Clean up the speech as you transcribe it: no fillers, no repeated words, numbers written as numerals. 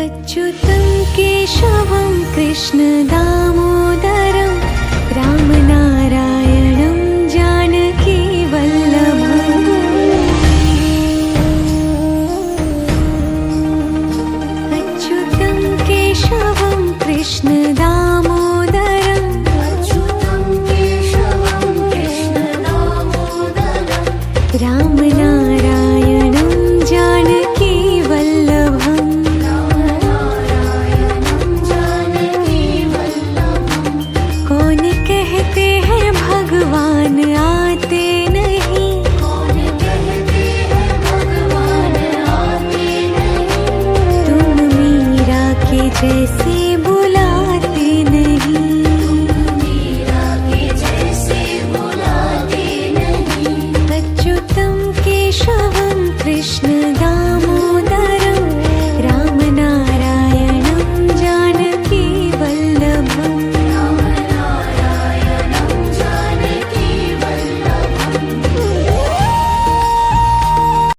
अच्युतं केशवं कृष्णदामोदरं रामनारायणं जानकीवल्लभम् अच्युतं केशवं कृष्णदामोदरं रामनारायणं जानकीवल्लभम् कौन कहते हैं भगवान आते नहीं तुम मीरा के जैसे